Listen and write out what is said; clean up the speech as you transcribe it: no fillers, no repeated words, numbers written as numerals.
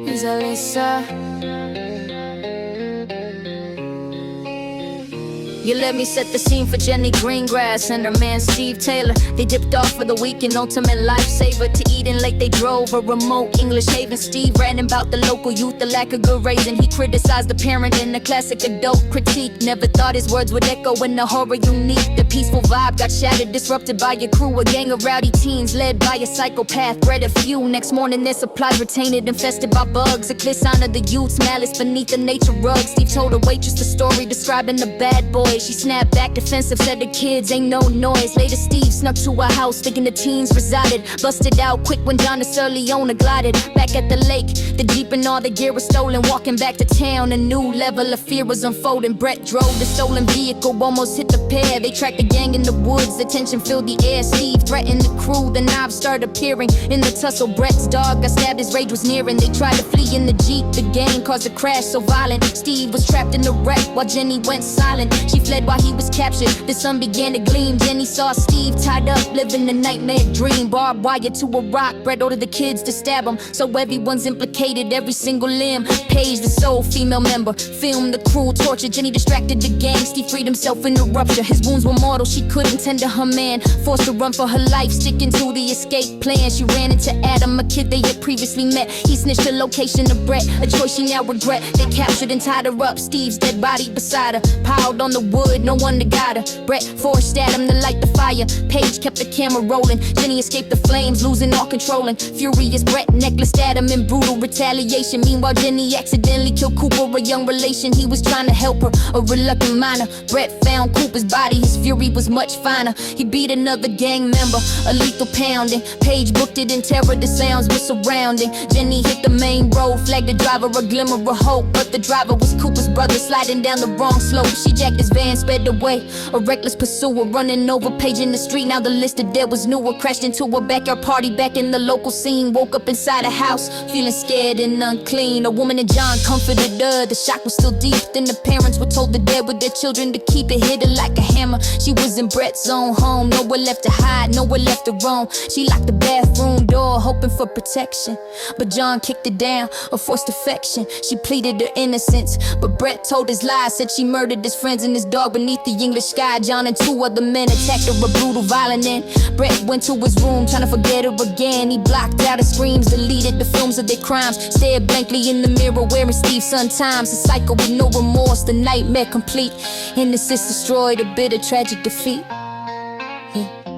IzAlyssa. You let me set the scene for Jenny Greengrass and her man Steve Taylor. They dipped off for the weekend, ultimate lifesaver. To Eden Lake they drove, a remote English haven. Steve ranting about the local youth, the lack of good raisin. He criticized the parent in a classic adult critique. Never thought his words would echo in the horror unique. The peaceful vibe got shattered, disrupted by a crew. A gang of rowdy teens led by a psychopath, bred a few. Next morning their supplies were tainted, infested by bugs. A clear sign of the youth's malice beneath the nature rug. Steve told a waitress the story, describing the bad boy. She snapped back defensive, said the kids ain't no noise. Later Steve snuck to her house thinking the teens resided. Busted out quick when John Leone glided. Back at the lake, the Jeep and all the gear was stolen. Walking back to town, a new level of fear was unfolding. Brett drove the stolen vehicle, almost hit the pair. They tracked the gang in the woods, the tension filled the air. Steve threatened the crew, the knives started appearing in the tussle. Brett's dog got stabbed, his rage was nearing. They tried to flee in the Jeep, the gang caused a crash so violent. Steve was trapped in the wreck while Jenny went silent. She fled while he was captured, the sun began to gleam. Jenny saw Steve tied up, living a nightmare dream. Barbed wire to a rock, Brett ordered the kids to stab him, so everyone's implicated, every single limb. Paige, the sole female member, filmed the cruel torture. Jenny distracted the gang, Steve freed himself in the rupture. His wounds were mortal, she couldn't tend to her man. Forced to run for her life, sticking to the escape plan. She ran into Adam, a kid they had previously met. He snitched the location of Brett, a choice she now regret. They captured and tied her up, Steve's dead body beside her, piled on the wood, no one to guide her. Brett forced Adam to light the fire. Paige kept the camera rolling. Jenny escaped the flames, losing all controlling. Furious Brett necklaced Adam in brutal retaliation. Meanwhile Jenny accidentally killed Cooper, a young relation. He was trying to help her, a reluctant minor. Brett found Cooper's body, his fury was much finer. He beat another gang member, a lethal pounding. Paige booked it in terror, the sounds were surrounding. Jenny hit the main road, flagged the driver, a glimmer of hope. But the driver was Cooper's brother, sliding down the wrong slope. She jacked his van, sped away, a reckless pursuer, running over Paige in the street. Now the list of dead was newer. Crashed into a backyard party back in the local scene. Woke up inside a house, feeling scared and unclean. A woman and John comforted her, the shock was still deep. Then the parents were told the dead with their children to keep it hidden like a hammer. She was in Brett's own home, nowhere left to hide, nowhere left to roam. She locked the bathroom door, hoping for protection, but John kicked it down, a forced affection. She pleaded her innocence, but Brett told his lies. Said she murdered his friends and his dog beneath the English sky. John and two other men attacked her, a brutal, violent end. Brett went to his room, trying to forget her again. He blocked out her screams, deleted the films of their crimes. Stared blankly in the mirror, wearing Steve's sometimes. A cycle with no remorse, the nightmare complete. Innocence destroyed, a bitter, tragic defeat. Yeah.